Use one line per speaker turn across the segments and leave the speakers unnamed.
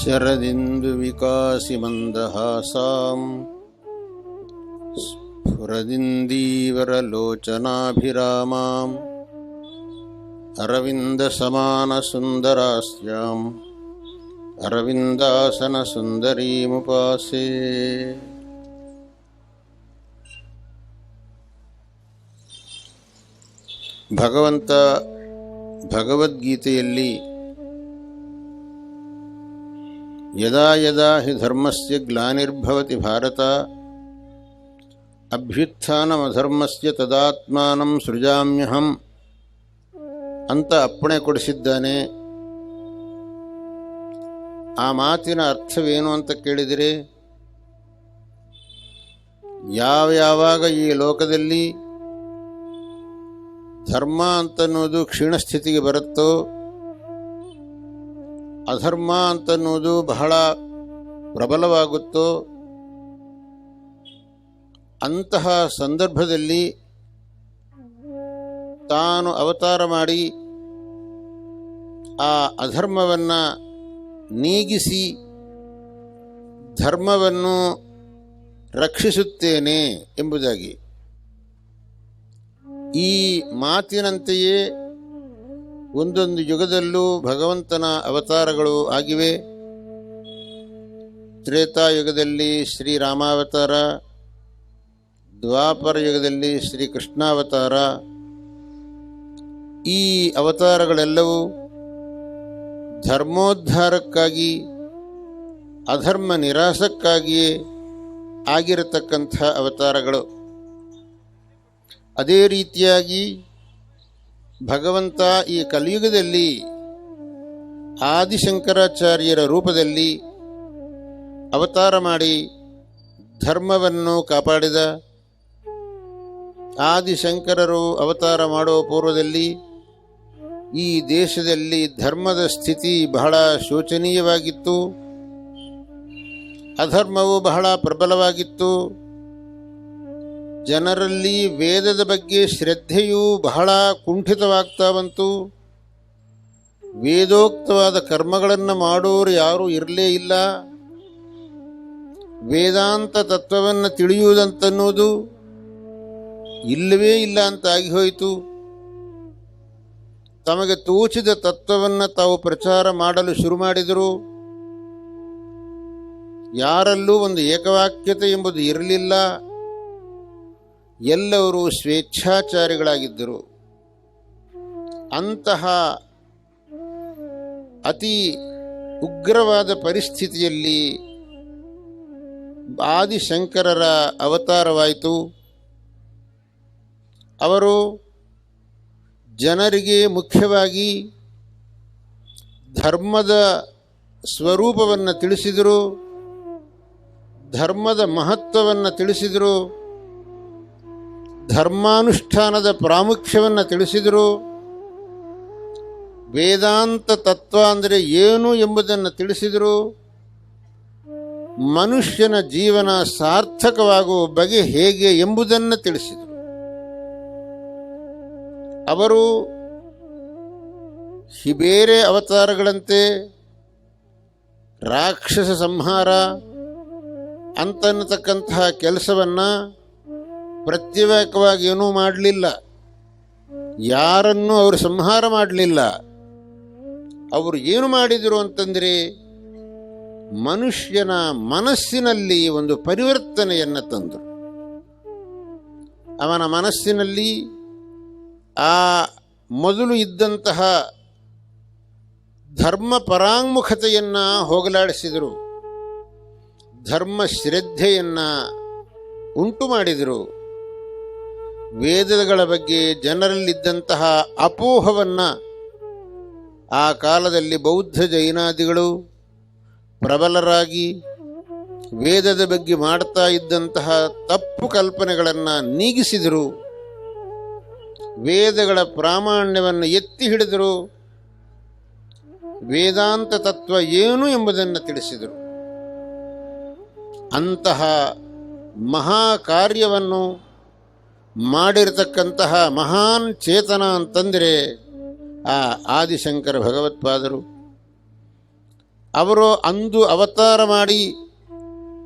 शरदिन्दुविकासिमन्दहासां स्फुरदिन्दीवरलोचनाभिरामाम् अरविन्दसमानसुन्दरास्याम् अरविन्दासनसुन्दरीमुपासे. ಭಗವಂತ ಭಗವದ್ಗೀತೆಯಲ್ಲಿ ಯದಾ ಯದಾ ಹಿ ಧರ್ಮಸ್ಯ ಗ್ಲಾನಿರ್ಭವತಿ ಭಾರತ ಅಭ್ಯುತ್ಥಾನಮಧರ್ಮಸ್ಯ ತದಾತ್ಮಾನಂ ಸೃಜಾಮ್ಯಹಂ ಅಂತ ಅಪ್ಪಣೆ ಕೊಡಿಸಿದ್ದಾನೆ. ಆ ಮಾತಿನ ಅರ್ಥವೇನು ಅಂತ ಕೇಳಿದರೆ, ಯಾವಾಗ ಈ ಲೋಕದಲ್ಲಿ ಧರ್ಮ ಅಂತನ್ನೋದು ಕ್ಷೀಣಸ್ಥಿತಿಗೆ ಬರುತ್ತೋ, ಅಧರ್ಮ ಅಂತನ್ನೋದು ಬಹಳ ಪ್ರಬಲವಾಗುತ್ತೋ, ಅಂತಹ ಸಂದರ್ಭದಲ್ಲಿ ತಾನು ಅವತಾರ ಮಾಡಿ ಆ ಅಧರ್ಮವನ್ನು ನೀಗಿಸಿ ಧರ್ಮವನ್ನು ರಕ್ಷಿಸುತ್ತೇನೆ ಎಂಬುದಾಗಿ. ಈ ಮಾತಿನಂತೆಯೇ ಒಂದೊಂದು ಯುಗದಲ್ಲೂ ಭಗವಂತನ ಅವತಾರಗಳು ಆಗಿವೆ. ತ್ರೇತಾಯುಗದಲ್ಲಿ ಶ್ರೀರಾಮಾವತಾರ, ದ್ವಾಪರ ಯುಗದಲ್ಲಿ ಶ್ರೀಕೃಷ್ಣಾವತಾರ. ಈ ಅವತಾರಗಳೆಲ್ಲವೂ ಧರ್ಮೋದ್ಧಾರಕ್ಕಾಗಿ, ಅಧರ್ಮ ನಿರಾಸಕ್ಕಾಗಿಯೇ ಆಗಿರತಕ್ಕಂಥ ಅವತಾರಗಳು. ಅದೇ ರೀತಿಯಾಗಿ ಭಗವಂತ ಈ ಕಲಿಯುಗದಲ್ಲಿ ಆದಿಶಂಕರಾಚಾರ್ಯರ ರೂಪದಲ್ಲಿ ಅವತಾರ ಮಾಡಿ ಧರ್ಮವನ್ನು ಕಾಪಾಡಿದ. ಆದಿಶಂಕರರು ಅವತಾರ ಮಾಡುವ ಪೂರ್ವದಲ್ಲಿ ಈ ದೇಶದಲ್ಲಿ ಧರ್ಮದ ಸ್ಥಿತಿ ಬಹಳ ಶೋಚನೀಯವಾಗಿತ್ತು, ಅಧರ್ಮವು ಬಹಳ ಪ್ರಬಲವಾಗಿತ್ತು. ಜನರಲ್ಲಿ ವೇದದ ಬಗ್ಗೆ ಶ್ರದ್ಧೆಯೂ ಬಹಳ ಕುಂಠಿತವಾಗ್ತಾ ಬಂತು. ವೇದೋಕ್ತವಾದ ಕರ್ಮಗಳನ್ನು ಮಾಡೋರು ಯಾರೂ ಇರಲೇ ಇಲ್ಲ. ವೇದಾಂತ ತತ್ವವನ್ನು ತಿಳಿಯುವುದಂತನ್ನುವುದು ಇಲ್ಲವೇ ಇಲ್ಲ ಅಂತ ಆಗಿ ಹೋಯಿತು. ತಮಗೆ ತೋಚಿದ ತತ್ವವನ್ನು ತಾವು ಪ್ರಚಾರ ಮಾಡಲು ಶುರು ಮಾಡಿದರು. ಯಾರಲ್ಲೂ ಒಂದು ಏಕವಾಕ್ಯತೆ ಎಂಬುದು ಇರಲಿಲ್ಲ. ಎಲ್ಲರೂ ಸ್ವೇಚ್ಛಾಚಾರಿಗಳಾಗಿದ್ದರು. ಅಂತಹ ಅತಿ ಉಗ್ರವಾದ ಪರಿಸ್ಥಿತಿಯಲ್ಲಿ ಆದಿಶಂಕರರ ಅವತಾರವಾಯಿತು. ಅವರು ಜನರಿಗೆ ಮುಖ್ಯವಾಗಿ ಧರ್ಮದ ಸ್ವರೂಪವನ್ನು ತಿಳಿಸಿದರು, ಧರ್ಮದ ಮಹತ್ವವನ್ನು ತಿಳಿಸಿದರು, ಧರ್ಮಾನುಷ್ಠಾನದ ಪ್ರಾಮುಖ್ಯವನ್ನು ತಿಳಿಸಿದರು, ವೇದಾಂತ ತತ್ವ ಅಂದರೆ ಏನು ಎಂಬುದನ್ನು ತಿಳಿಸಿದರು, ಮನುಷ್ಯನ ಜೀವನ ಸಾರ್ಥಕವಾಗುವ ಬಗೆ ಹೇಗೆ ಎಂಬುದನ್ನು ತಿಳಿಸಿದರು. ಅವರು ಬೇರೆ ಅವತಾರಗಳಂತೆ ರಾಕ್ಷಸ ಸಂಹಾರ ಅಂತನ್ನತಕ್ಕಂತಹ ಕೆಲಸವನ್ನು ಪ್ರತ್ಯೇಕವಾಗಿ ಏನೂ ಮಾಡಲಿಲ್ಲ. ಯಾರನ್ನೂ ಅವರು ಸಂಹಾರ ಮಾಡಲಿಲ್ಲ. ಅವರು ಏನು ಮಾಡಿದರು ಅಂತಂದರೆ, ಮನುಷ್ಯನ ಮನಸ್ಸಿನಲ್ಲಿ ಒಂದು ಪರಿವರ್ತನೆಯನ್ನು ತಂದರು. ಅವನ ಮನಸ್ಸಿನಲ್ಲಿ ಆ ಮೊದಲು ಇದ್ದಂತಹ ಧರ್ಮ ಪರಾಂಗುಖತೆಯನ್ನು ಹೋಗಲಾಡಿಸಿದರು, ಧರ್ಮ ಶ್ರದ್ಧೆಯನ್ನು ಉಂಟು ಮಾಡಿದರು. ವೇದಗಳ ಬಗ್ಗೆ ಜನರಲ್ಲಿದ್ದಂತಹ ಅಪೋಹವನ್ನು ಆ ಕಾಲದಲ್ಲಿ ಬೌದ್ಧ ಜೈನಾದಿಗಳು ಪ್ರಬಲರಾಗಿ ವೇದದ ಬಗ್ಗೆ ಮಾಡ್ತಾ ಇದ್ದಂತಹ ತಪ್ಪು ಕಲ್ಪನೆಗಳನ್ನು ನೀಗಿಸಿದರು. ವೇದಗಳ ಪ್ರಾಮಾಣ್ಯವನ್ನು ಎತ್ತಿ ಹಿಡಿದರು. ವೇದಾಂತ ತತ್ವ ಏನು ಎಂಬುದನ್ನು ತಿಳಿಸಿದರು. ಅಂತಹ ಮಹಾ ಕಾರ್ಯವನ್ನು ಮಾಡಿರತಕ್ಕಂತಹ ಮಹಾನ್ ಚೇತನ ಅಂತಂದರೆ ಆ ಆದಿಶಂಕರ ಭಗವತ್ಪಾದರು. ಅವರು ಅಂದು ಅವತಾರ ಮಾಡಿ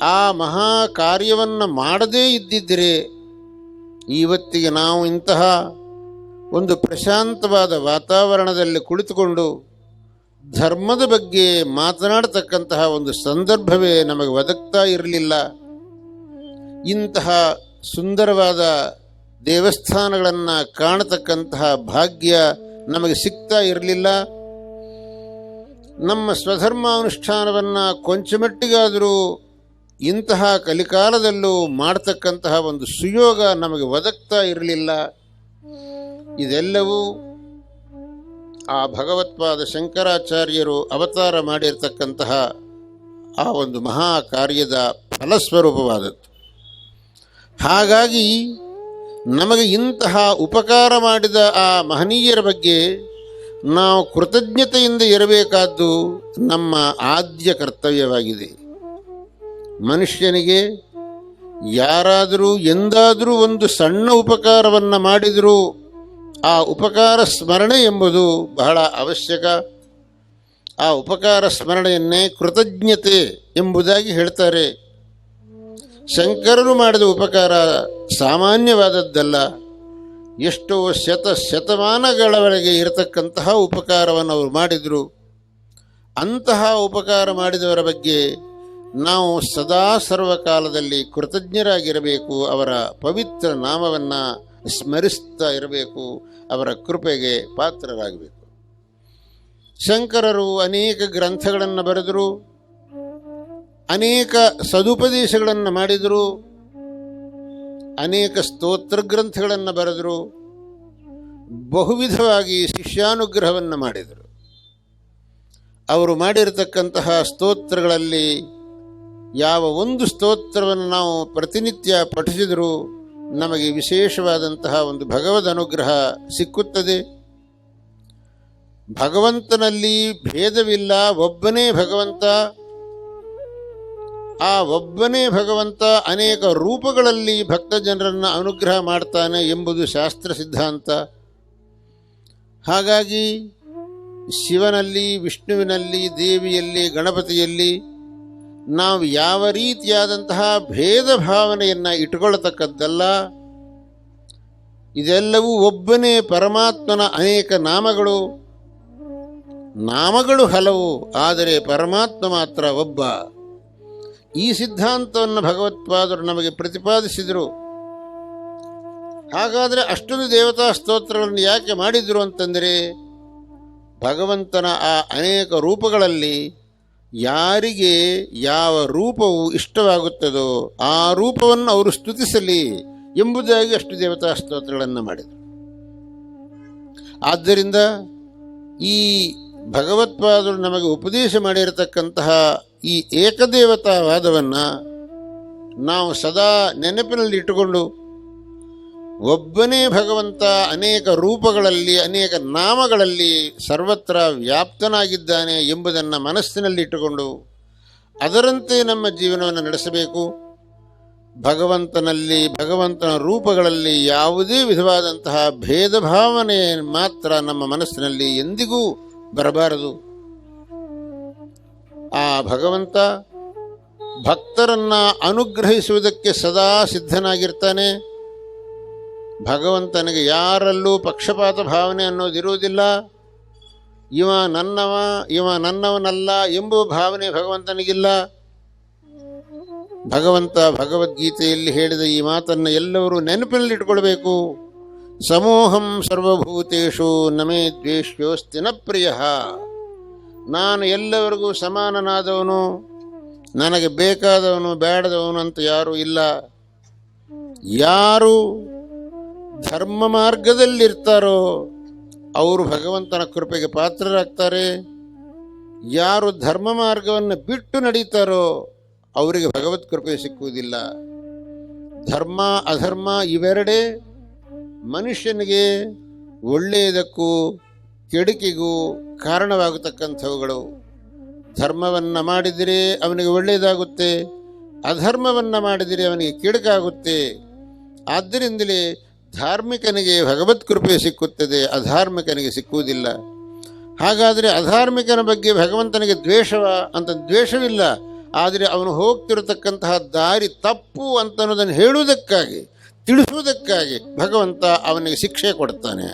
ಆ ಮಹಾ ಕಾರ್ಯವನ್ನು ಮಾಡದೇ ಇದ್ದಿದ್ದರೆ ಇವತ್ತಿಗೆ ನಾವು ಇಂತಹ ಒಂದು ಪ್ರಶಾಂತವಾದ ವಾತಾವರಣದಲ್ಲಿ ಕುಳಿತುಕೊಂಡು ಧರ್ಮದ ಬಗ್ಗೆ ಮಾತನಾಡತಕ್ಕಂತಹ ಒಂದು ಸಂದರ್ಭವೇ ನಮಗೆ ಒದಗ್ತಾ ಇರಲಿಲ್ಲ. ಇಂತಹ ಸುಂದರವಾದ ದೇವಸ್ಥಾನಗಳನ್ನು ಕಾಣತಕ್ಕಂತಹ ಭಾಗ್ಯ ನಮಗೆ ಸಿಗ್ತಾ ಇರಲಿಲ್ಲ. ನಮ್ಮ ಸ್ವಧರ್ಮಾನುಷ್ಠಾನವನ್ನು ಕೊಂಚಮಟ್ಟಿಗಾದರೂ ಇಂತಹ ಕಲಿಕಾಲದಲ್ಲೂ ಮಾಡತಕ್ಕಂತಹ ಒಂದು ಸುಯೋಗ ನಮಗೆ ಒದಗ್ತಾ ಇರಲಿಲ್ಲ. ಇದೆಲ್ಲವೂ ಆ ಭಗವತ್ಪಾದ ಶಂಕರಾಚಾರ್ಯರು ಅವತಾರ ಮಾಡಿರ್ತಕ್ಕಂತಹ ಆ ಒಂದು ಮಹಾ ಕಾರ್ಯದ ಫಲಸ್ವರೂಪವಾದದ್ದು. ಹಾಗಾಗಿ ನಮಗೆ ಇಂತಹ ಉಪಕಾರ ಮಾಡಿದ ಆ ಮಹನೀಯರ ಬಗ್ಗೆ ನಾವು ಕೃತಜ್ಞತೆಯಿಂದ ಇರಬೇಕಾದ್ದು ನಮ್ಮ ಆದ್ಯ ಕರ್ತವ್ಯವಾಗಿದೆ. ಮನುಷ್ಯನಿಗೆ ಯಾರಾದರೂ ಎಂದಾದರೂ ಒಂದು ಸಣ್ಣ ಉಪಕಾರವನ್ನು ಮಾಡಿದರೂ ಆ ಉಪಕಾರ ಸ್ಮರಣೆ ಎಂಬುದು ಬಹಳ ಅವಶ್ಯಕ. ಆ ಉಪಕಾರ ಸ್ಮರಣೆಯನ್ನೇ ಕೃತಜ್ಞತೆ ಎಂಬುದಾಗಿ ಹೇಳ್ತಾರೆ. ಶಂಕರರು ಮಾಡಿದ ಉಪಕಾರ ಸಾಮಾನ್ಯವಾದದ್ದಲ್ಲ. ಎಷ್ಟೋ ಶತಮಾನಗಳವರೆಗೆ ಇರತಕ್ಕಂತಹ ಉಪಕಾರವನ್ನು ಅವರು ಮಾಡಿದರು. ಅಂತಹ ಉಪಕಾರ ಮಾಡಿದವರ ಬಗ್ಗೆ ನಾವು ಸದಾ ಸರ್ವಕಾಲದಲ್ಲಿ ಕೃತಜ್ಞರಾಗಿರಬೇಕು. ಅವರ ಪವಿತ್ರ ನಾಮವನ್ನು ಸ್ಮರಿಸ್ತಾ ಇರಬೇಕು. ಅವರ ಕೃಪೆಗೆ ಪಾತ್ರರಾಗಬೇಕು. ಶಂಕರರು ಅನೇಕ ಗ್ರಂಥಗಳನ್ನು ಬರೆದರು, ಅನೇಕ ಸದುಪದೇಶಗಳನ್ನು ಮಾಡಿದರು, ಅನೇಕ ಸ್ತೋತ್ರ ಗ್ರಂಥಗಳನ್ನು ಬರೆದರು, ಬಹುವಿಧವಾಗಿ ಶಿಷ್ಯಾನುಗ್ರಹವನ್ನು ಮಾಡಿದರು. ಅವರು ಮಾಡಿರತಕ್ಕಂತಹ ಸ್ತೋತ್ರಗಳಲ್ಲಿ ಯಾವ ಒಂದು ಸ್ತೋತ್ರವನ್ನು ನಾವು ಪ್ರತಿನಿತ್ಯ ಪಠಿಸಿದರೂ ನಮಗೆ ವಿಶೇಷವಾದಂತಹ ಒಂದು ಭಗವದ್ ಅನುಗ್ರಹ ಸಿಕ್ಕುತ್ತದೆ. ಭಗವಂತನಲ್ಲಿ ಭೇದವಿಲ್ಲ, ಒಬ್ಬನೇ ಭಗವಂತ. ಆ ಒಬ್ಬನೇ ಭಗವಂತ ಅನೇಕ ರೂಪಗಳಲ್ಲಿ ಭಕ್ತ ಜನರನ್ನು ಅನುಗ್ರಹ ಮಾಡ್ತಾನೆ ಎಂಬುದು ಶಾಸ್ತ್ರ ಸಿದ್ಧಾಂತ. ಹಾಗಾಗಿ ಶಿವನಲ್ಲಿ, ವಿಷ್ಣುವಿನಲ್ಲಿ, ದೇವಿಯಲ್ಲಿ, ಗಣಪತಿಯಲ್ಲಿ ನಾವು ಯಾವ ರೀತಿಯಾದಂತಹ ಭೇದ ಭಾವನೆಯನ್ನು ಇಟ್ಟುಕೊಳ್ಳತಕ್ಕದ್ದಲ್ಲ. ಇದೆಲ್ಲವೂ ಒಬ್ಬನೇ ಪರಮಾತ್ಮನ ಅನೇಕ ನಾಮಗಳು ಹಲವು, ಆದರೆ ಪರಮಾತ್ಮ ಮಾತ್ರ ಒಬ್ಬ. ಈ ಸಿದ್ಧಾಂತವನ್ನು ಭಗವತ್ಪಾದರು ನಮಗೆ ಪ್ರತಿಪಾದಿಸಿದರು. ಹಾಗಾದರೆ ಅಷ್ಟೊಂದು ದೇವತಾ ಸ್ತೋತ್ರಗಳನ್ನು ಯಾಕೆ ಮಾಡಿದರು ಅಂತಂದರೆ, ಭಗವಂತನ ಆ ಅನೇಕ ರೂಪಗಳಲ್ಲಿ ಯಾರಿಗೆ ಯಾವ ರೂಪವು ಇಷ್ಟವಾಗುತ್ತದೋ ಆ ರೂಪವನ್ನು ಅವರು ಸ್ತುತಿಸಲಿ ಎಂಬುದಾಗಿ ಅಷ್ಟು ದೇವತಾ ಸ್ತೋತ್ರಗಳನ್ನು ಮಾಡಿದರು. ಆದ್ದರಿಂದ ಈ ಭಗವತ್ಪಾದರು ನಮಗೆ ಉಪದೇಶ ಮಾಡಿರತಕ್ಕಂತಹ ಈ ಏಕದೇವತಾವಾದವನ್ನು ನಾವು ಸದಾ ನೆನಪಿನಲ್ಲಿಟ್ಟುಕೊಂಡು ಒಬ್ಬನೇ ಭಗವಂತ ಅನೇಕ ರೂಪಗಳಲ್ಲಿ, ಅನೇಕ ನಾಮಗಳಲ್ಲಿ ಸರ್ವತ್ರ ವ್ಯಾಪ್ತನಾಗಿದ್ದಾನೆ ಎಂಬುದನ್ನು ಮನಸ್ಸಿನಲ್ಲಿಟ್ಟುಕೊಂಡು ಅದರಂತೆ ನಮ್ಮ ಜೀವನವನ್ನು ನಡೆಸಬೇಕು. ಭಗವಂತನ ರೂಪಗಳಲ್ಲಿ ಯಾವುದೇ ವಿಧವಾದಂತಹ ಭೇದ ಭಾವನೆ ಮಾತ್ರ ನಮ್ಮ ಮನಸ್ಸಿನಲ್ಲಿ ಎಂದಿಗೂ ಬರಬಾರದು. ಆ ಭಗವಂತ ಭಕ್ತರನ್ನು ಅನುಗ್ರಹಿಸುವುದಕ್ಕೆ ಸದಾ ಸಿದ್ಧನಾಗಿರ್ತಾನೆ. ಭಗವಂತನಿಗೆ ಯಾರಲ್ಲೂ ಪಕ್ಷಪಾತ ಭಾವನೆ ಅನ್ನೋದಿರುವುದಿಲ್ಲ. ಇವ ನನ್ನವನಲ್ಲ ಎಂಬುವ ಭಾವನೆ ಭಗವಂತನಿಗಿಲ್ಲ. ಭಗವಂತ ಭಗವದ್ಗೀತೆಯಲ್ಲಿ ಹೇಳಿದ ಈ ಮಾತನ್ನು ಎಲ್ಲರೂ ನೆನಪಿನಲ್ಲಿಟ್ಕೊಳ್ಬೇಕು. ಸಮೋಹಂ ಸರ್ವಭೂತೇಷು ನಮೇ ದ್ವೇಷ್ಯೋಸ್ತಿ ನ ಪ್ರಿಯ. ನಾನು ಎಲ್ಲರಿಗೂ ಸಮಾನನಾದವನು, ನನಗೆ ಬೇಕಾದವನು ಬೇಡದವನು ಅಂತ ಯಾರೂ ಇಲ್ಲ. ಯಾರು ಧರ್ಮ ಮಾರ್ಗದಲ್ಲಿರ್ತಾರೋ ಅವರು ಭಗವಂತನ ಕೃಪೆಗೆ ಪಾತ್ರರಾಗ್ತಾರೆ. ಯಾರು ಧರ್ಮ ಮಾರ್ಗವನ್ನು ಬಿಟ್ಟು ನಡೀತಾರೋ ಅವರಿಗೆ ಭಗವತ್ ಕೃಪೆ ಸಿಕ್ಕುವುದಿಲ್ಲ. ಧರ್ಮ ಅಧರ್ಮ ಇವೆರಡೇ ಮನುಷ್ಯನಿಗೆ ಒಳ್ಳೆಯದಕ್ಕೂ ಕೆಡುಕಿಗೂ ಕಾರಣವಾಗತಕ್ಕಂಥವುಗಳು. ಧರ್ಮವನ್ನು ಮಾಡಿದರೆ ಅವನಿಗೆ ಒಳ್ಳೆಯದಾಗುತ್ತೆ, ಅಧರ್ಮವನ್ನು ಮಾಡಿದರೆ ಅವನಿಗೆ ಕೆಡುಕಾಗುತ್ತೆ. ಆದ್ದರಿಂದಲೇ ಧಾರ್ಮಿಕನಿಗೆ ಭಗವತ್ ಕೃಪೆ ಸಿಕ್ಕುತ್ತದೆ, ಅಧಾರ್ಮಿಕನಿಗೆ ಸಿಕ್ಕುವುದಿಲ್ಲ. ಹಾಗಾದರೆ ಅಧಾರ್ಮಿಕನ ಬಗ್ಗೆ ಭಗವಂತನಿಗೆ ದ್ವೇಷವ ಅಂತ ದ್ವೇಷವಿಲ್ಲ. ಆದರೆ ಅವನು ಹೋಗ್ತಿರತಕ್ಕಂತಹ ದಾರಿ ತಪ್ಪು ಅಂತನ್ನೋದನ್ನು ಹೇಳುವುದಕ್ಕಾಗಿ, ತಿಳಿಸುವುದಕ್ಕಾಗಿ ಭಗವಂತ ಅವನಿಗೆ ಶಿಕ್ಷೆ ಕೊಡ್ತಾನೆ.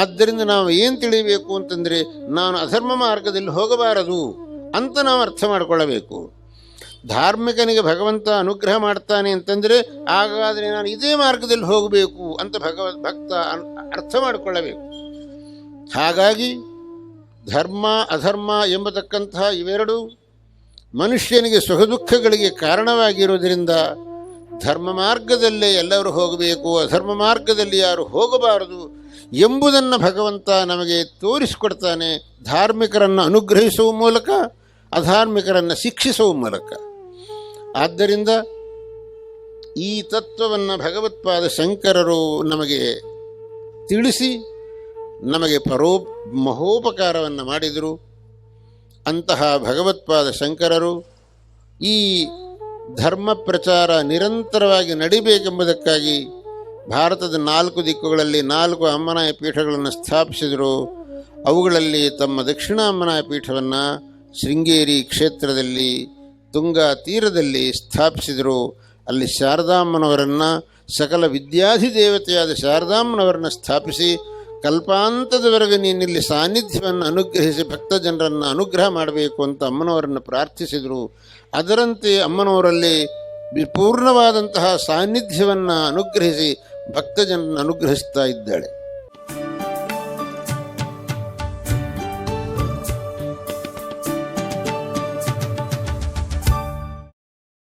ಆದ್ದರಿಂದ ನಾವು ಏನು ತಿಳಿಯಬೇಕು ಅಂತಂದರೆ, ನಾನು ಅಧರ್ಮ ಮಾರ್ಗದಲ್ಲಿ ಹೋಗಬಾರದು ಅಂತ ನಾವು ಅರ್ಥ ಮಾಡಿಕೊಳ್ಳಬೇಕು. ಧಾರ್ಮಿಕನಿಗೆ ಭಗವಂತ ಅನುಗ್ರಹ ಮಾಡ್ತಾನೆ ಅಂತಂದರೆ ಹಾಗಾದರೆ ನಾನು ಇದೇ ಮಾರ್ಗದಲ್ಲಿ ಹೋಗಬೇಕು ಅಂತ ಭಕ್ತ ಅರ್ಥ ಮಾಡಿಕೊಳ್ಳಬೇಕು. ಹಾಗಾಗಿ ಧರ್ಮ ಅಧರ್ಮ ಎಂಬತಕ್ಕಂತಹ ಇವೆರಡು ಮನುಷ್ಯನಿಗೆ ಸುಖ ದುಃಖಗಳಿಗೆ ಕಾರಣವಾಗಿರುವುದರಿಂದ ಧರ್ಮ ಮಾರ್ಗದಲ್ಲೇ ಎಲ್ಲರೂ ಹೋಗಬೇಕು, ಅಧರ್ಮ ಮಾರ್ಗದಲ್ಲಿ ಯಾರು ಹೋಗಬಾರದು ಎಂಬುದನ್ನು ಭಗವಂತ ನಮಗೆ ತೋರಿಸಿಕೊಡ್ತಾನೆ, ಧಾರ್ಮಿಕರನ್ನು ಅನುಗ್ರಹಿಸುವ ಮೂಲಕ, ಅಧಾರ್ಮಿಕರನ್ನು ಶಿಕ್ಷಿಸುವ ಮೂಲಕ. ಆದ್ದರಿಂದ ಈ ತತ್ವವನ್ನು ಭಗವತ್ಪಾದ ಶಂಕರರು ನಮಗೆ ತಿಳಿಸಿ ನಮಗೆ ಮಹೋಪಕಾರವನ್ನು ಮಾಡಿದರು. ಅಂತಹ ಭಗವತ್ಪಾದ ಶಂಕರರು ಈ ಧರ್ಮ ಪ್ರಚಾರ ನಿರಂತರವಾಗಿ ನಡಿಬೇಕೆಂಬುದಕ್ಕಾಗಿ ಭಾರತದ 4 ದಿಕ್ಕುಗಳಲ್ಲಿ 4 ಅಮ್ಮನಾಯ ಪೀಠಗಳನ್ನು ಸ್ಥಾಪಿಸಿದರು. ಅವುಗಳಲ್ಲಿ ತಮ್ಮ ದಕ್ಷಿಣ ಅಮ್ಮನಾಯ ಪೀಠವನ್ನು ಶೃಂಗೇರಿ ಕ್ಷೇತ್ರದಲ್ಲಿ ತುಂಗಾ ತೀರದಲ್ಲಿ ಸ್ಥಾಪಿಸಿದರು. ಅಲ್ಲಿ ಶಾರದಾಮ್ಮನವರನ್ನು, ಸಕಲ ವಿದ್ಯಾಧಿದೇವತೆಯಾದ ಶಾರದಾಮ್ಮನವರನ್ನು ಸ್ಥಾಪಿಸಿ ಕಲ್ಪಾಂತದವರೆಗೆ ನೀನಿಲ್ಲಿ ಸಾನ್ನಿಧ್ಯವನ್ನು ಅನುಗ್ರಹಿಸಿ ಭಕ್ತ ಜನರನ್ನು ಅನುಗ್ರಹ ಮಾಡಬೇಕು ಅಂತ ಅಮ್ಮನವರನ್ನು ಪ್ರಾರ್ಥಿಸಿದರು. ಅದರಂತೆ ಅಮ್ಮನವರಲ್ಲಿ ಪೂರ್ಣವಾದಂತಹ ಸಾನ್ನಿಧ್ಯವನ್ನು ಅನುಗ್ರಹಿಸಿ ಭಕ್ತ ಜನರನ್ನು ಅನುಗ್ರಹಿಸ್ತಾ ಇದ್ದಾಳೆ.